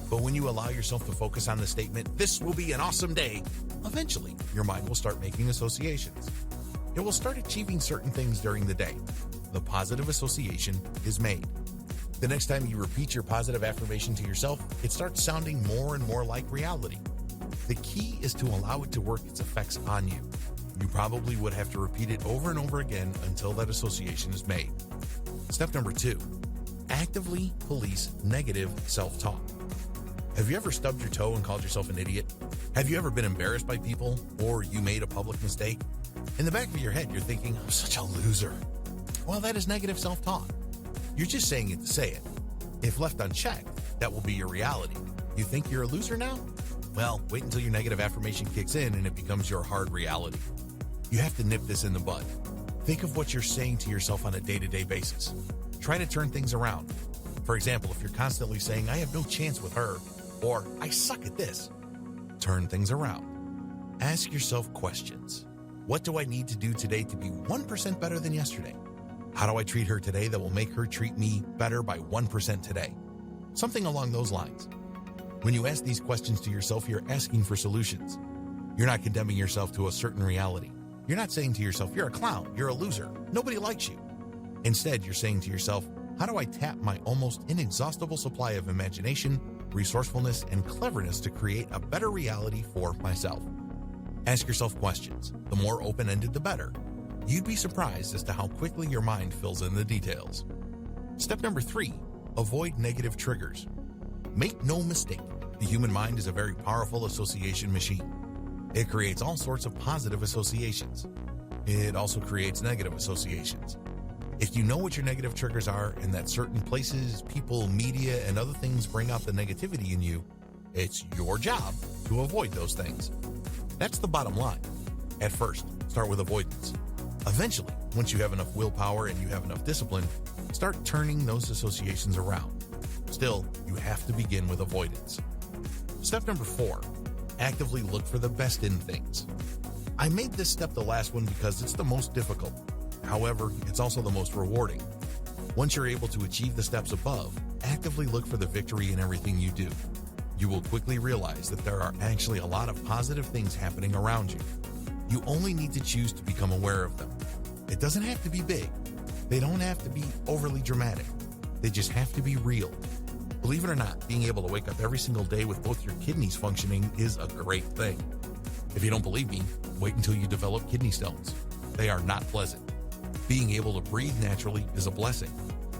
But when you allow yourself to focus on the statement, "This will be an awesome day," eventually your mind will start making associations. It will start achieving certain things during the day. The positive association is made. The next time you repeat your positive affirmation to yourself, it starts sounding more and more like reality. The key is to allow it to work its effects on you. You probably would have to repeat it over and over again until that association is made. Step number 2, actively police negative self-talk. Have you ever stubbed your toe and called yourself an idiot? Have you ever been embarrassed by people or you made a public mistake? In the back of your head, you're thinking, "I'm such a loser." Well, that is negative self-talk. You're just saying it to say it. If left unchecked, that will be your reality. You think you're a loser now? Well, wait until your negative affirmation kicks in and it becomes your hard reality. You have to nip this in the bud. Think of what you're saying to yourself on a day-to-day basis. Try to turn things around. For example, if you're constantly saying, "I have no chance with her," or "I suck at this," turn things around. Ask yourself questions. What do I need to do today to be 1% better than yesterday? How do I treat her today that will make her treat me better by 1% today? Something along those lines. When you ask these questions to yourself, you're asking for solutions. You're not condemning yourself to a certain reality. You're not saying to yourself, "You're a clown, you're a loser, nobody likes you." Instead, you're saying to yourself, "How do I tap my almost inexhaustible supply of imagination, resourcefulness, and cleverness to create a better reality for myself?" Ask yourself questions. The more open-ended, the better. You'd be surprised as to how quickly your mind fills in the details. Step number 3, avoid negative triggers. Make no mistake, the human mind is a very powerful association machine. It creates all sorts of positive associations. It also creates negative associations. If you know what your negative triggers are and that certain places, people, media, and other things bring out the negativity in you, it's your job to avoid those things. That's the bottom line. At first, start with avoidance. Eventually, once you have enough willpower and you have enough discipline, start turning those associations around. Still, you have to begin with avoidance. Step number 4, actively look for the best in things. I made this step the last one because it's the most difficult. However, it's also the most rewarding. Once you're able to achieve the steps above, actively look for the victory in everything you do. You will quickly realize that there are actually a lot of positive things happening around you. You only need to choose to become aware of them. It doesn't have to be big. They don't have to be overly dramatic. They just have to be real. Believe it or not, being able to wake up every single day with both your kidneys functioning is a great thing. If you don't believe me, wait until you develop kidney stones. They are not pleasant. Being able to breathe naturally is a blessing.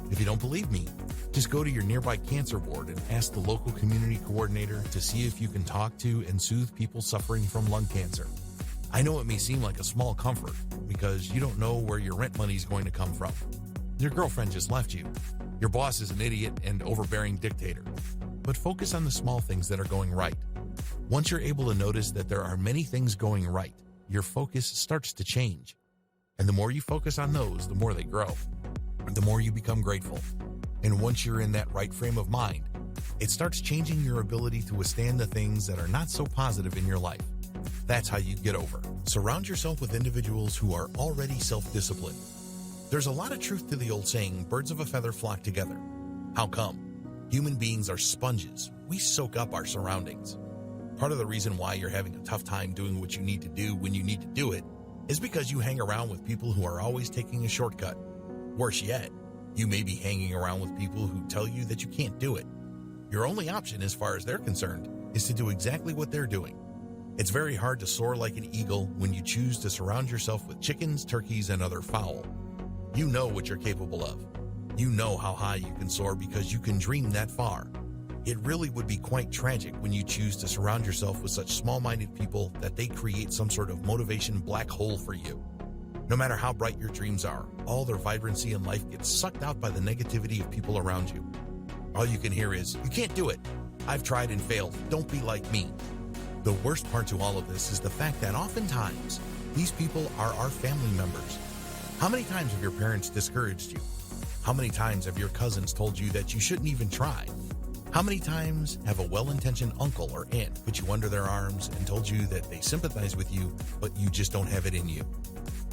If you don't believe me, just go to your nearby cancer ward and ask the local community coordinator to see if you can talk to and soothe people suffering from lung cancer. I know it may seem like a small comfort because you don't know where your rent money is going to come from. Your girlfriend just left you. Your boss is an idiot and overbearing dictator. But focus on the small things that are going right. Once you're able to notice that there are many things going right, your focus starts to change. And the more you focus on those, the more they grow. The more you become grateful. And once you're in that right frame of mind, it starts changing your ability to withstand the things that are not so positive in your life. That's how you get over. Surround yourself with individuals who are already self-disciplined. There's a lot of truth to the old saying, birds of a feather flock together. How come? Human beings are sponges. We soak up our surroundings. Part of the reason why you're having a tough time doing what you need to do when you need to do it is because you hang around with people who are always taking a shortcut. Worse yet, you may be hanging around with people who tell you that you can't do it. Your only option, as far as they're concerned, is to do exactly what they're doing. It's very hard to soar like an eagle when you choose to surround yourself with chickens, turkeys, and other fowl. You know what you're capable of. You know how high you can soar because you can dream that far. It really would be quite tragic when you choose to surround yourself with such small-minded people that they create some sort of motivation black hole for you. No matter how bright your dreams are, all their vibrancy in life gets sucked out by the negativity of people around you. All you can hear is, "You can't do it. I've tried and failed. Don't be like me." The worst part to all of this is the fact that oftentimes, these people are our family members. How many times have your parents discouraged you? How many times have your cousins told you that you shouldn't even try? How many times have a well-intentioned uncle or aunt put you under their arms and told you that they sympathize with you, but you just don't have it in you?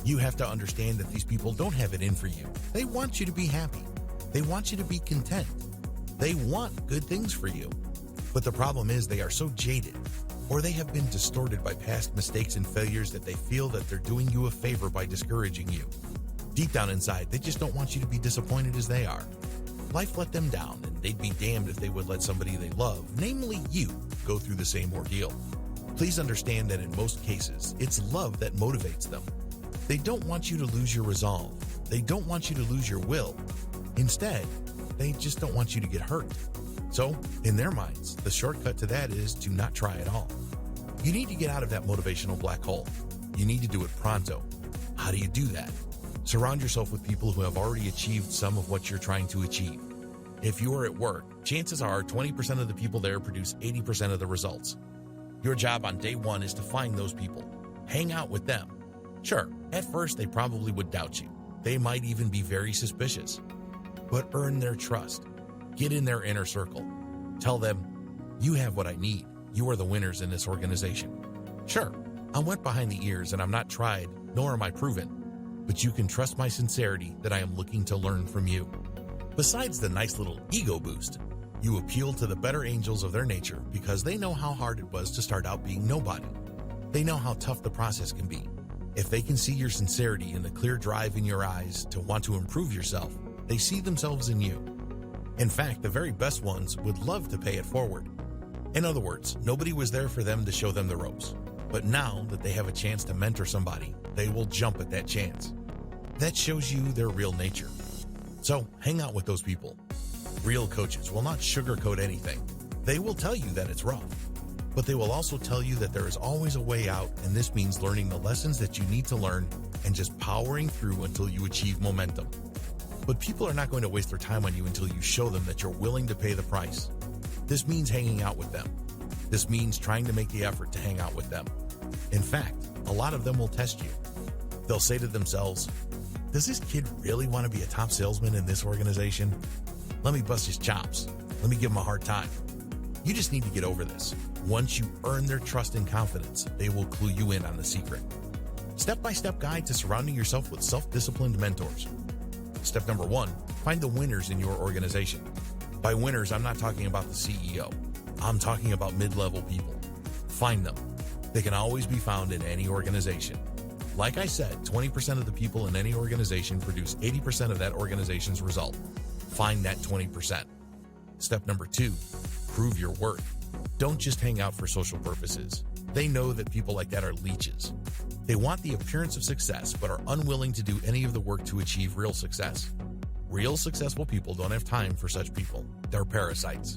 You have to understand that these people don't have it in for you. They want you to be happy. They want you to be content. They want good things for you. But the problem is they are so jaded, or they have been distorted by past mistakes and failures that they feel that they're doing you a favor by discouraging you. Deep down inside, they just don't want you to be disappointed as they are. Life let them down, and they'd be damned if they would let somebody they love, namely you, go through the same ordeal. Please understand that in most cases, it's love that motivates them. They don't want you to lose your resolve. They don't want you to lose your will. Instead, they just don't want you to get hurt. So, in their minds, the shortcut to that is to not try at all. You need to get out of that motivational black hole. You need to do it pronto. How do you do that? Surround yourself with people who have already achieved some of what you're trying to achieve. If you are at work, chances are 20% of the people there produce 80% of the results. Your job on day one is to find those people. Hang out with them. Sure, at first they probably would doubt you. They might even be very suspicious. But earn their trust. Get in their inner circle. Tell them, you have what I need. You are the winners in this organization. Sure, I'm wet behind the ears and I'm not tried, nor am I proven. But you can trust my sincerity that I am looking to learn from you. Besides the nice little ego boost, you appeal to the better angels of their nature because they know how hard it was to start out being nobody. They know how tough the process can be. If they can see your sincerity and the clear drive in your eyes to want to improve yourself, they see themselves in you. In fact, the very best ones would love to pay it forward. In other words, nobody was there for them to show them the ropes. But now that they have a chance to mentor somebody, they will jump at that chance. That shows you their real nature. So hang out with those people. Real coaches will not sugarcoat anything. They will tell you that it's rough, but they will also tell you that there is always a way out, and this means learning the lessons that you need to learn and just powering through until you achieve momentum. But people are not going to waste their time on you until you show them that you're willing to pay the price. This means hanging out with them. This means trying to make the effort to hang out with them. In fact, a lot of them will test you. They'll say to themselves, does this kid really want to be a top salesman in this organization? Let me bust his chops. Let me give him a hard time. You just need to get over this. Once you earn their trust and confidence, they will clue you in on the secret. Step-by-step guide to surrounding yourself with self-disciplined mentors. Step number 1, find the winners in your organization. By winners, I'm not talking about the CEO. I'm talking about mid-level people. Find them. They can always be found in any organization. Like I said, 20% of the people in any organization produce 80% of that organization's result. Find that 20%. Step number 2, prove your worth. Don't just hang out for social purposes. They know that people like that are leeches. They want the appearance of success, but are unwilling to do any of the work to achieve real success. Real successful people don't have time for such people. They're parasites.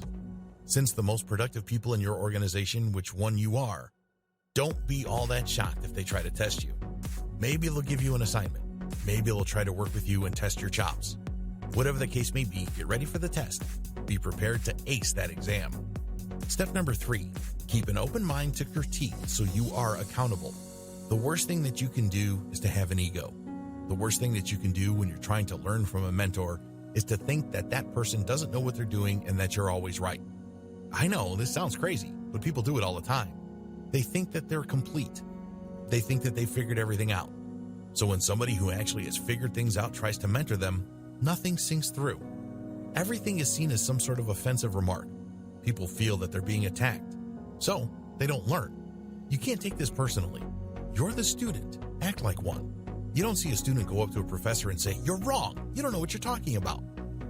Since the most productive people in your organization, which one you are, don't be all that shocked if they try to test you. Maybe they'll give you an assignment. Maybe they'll try to work with you and test your chops. Whatever the case may be, get ready for the test. Be prepared to ace that exam. Step number 3, keep an open mind to critique so you are accountable. The worst thing that you can do is to have an ego. The worst thing that you can do when you're trying to learn from a mentor is to think that that person doesn't know what they're doing and that you're always right. I know, this sounds crazy, but people do it all the time. They think that they're complete. They think that they figured everything out. So when somebody who actually has figured things out tries to mentor them, nothing sinks through. Everything is seen as some sort of offensive remark. People feel that they're being attacked, so they don't learn. You can't take this personally. You're the student. Act like one. You don't see a student go up to a professor and say, "You're wrong. You don't know what you're talking about."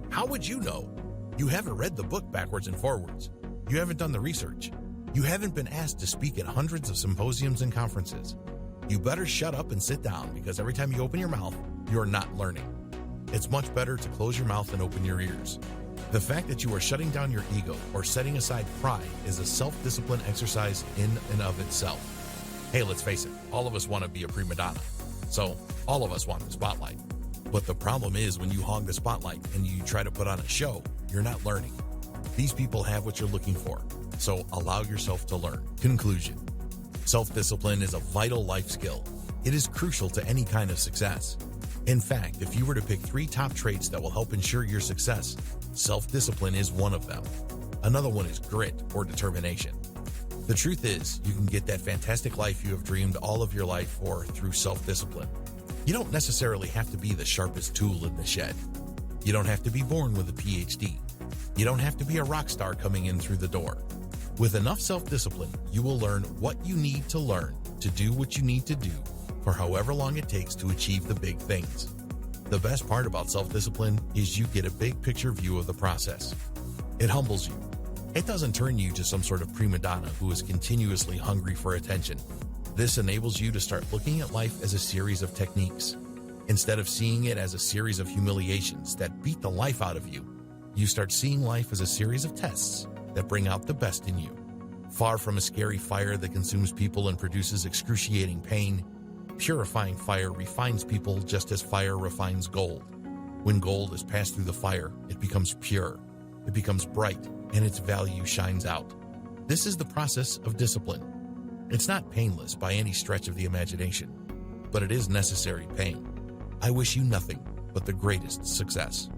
How would you know? You haven't read the book backwards and forwards. You haven't done the research. You haven't been asked to speak at hundreds of symposiums and conferences. You better shut up and sit down, because every time you open your mouth, you're not learning. It's much better to close your mouth and open your ears. The fact that you are shutting down your ego or setting aside pride is a self-discipline exercise in and of itself. Hey, let's face it, all of us want to be a prima donna. So all of us want the spotlight. But the problem is when you hog the spotlight and you try to put on a show, you're not learning. These people have what you're looking for, so allow yourself to learn. Conclusion. Self-discipline is a vital life skill. It is crucial to any kind of success. In fact, if you were to pick 3 top traits that will help ensure your success, self-discipline is one of them. Another one is grit or determination. The truth is, you can get that fantastic life you have dreamed all of your life for through self-discipline. You don't necessarily have to be the sharpest tool in the shed. You don't have to be born with a PhD. You don't have to be a rock star coming in through the door. With enough self-discipline, you will learn what you need to learn to do what you need to do for however long it takes to achieve the big things. The best part about self-discipline is you get a big picture view of the process. It humbles you. It doesn't turn you to some sort of prima donna who is continuously hungry for attention. This enables you to start looking at life as a series of techniques. Instead of seeing it as a series of humiliations that beat the life out of you, you start seeing life as a series of tests that bring out the best in you. Far from a scary fire that consumes people and produces excruciating pain, purifying fire refines people just as fire refines gold. When gold is passed through the fire, it becomes pure, it becomes bright, and its value shines out. This is the process of discipline. It's not painless by any stretch of the imagination, but it is necessary pain. I wish you nothing but the greatest success.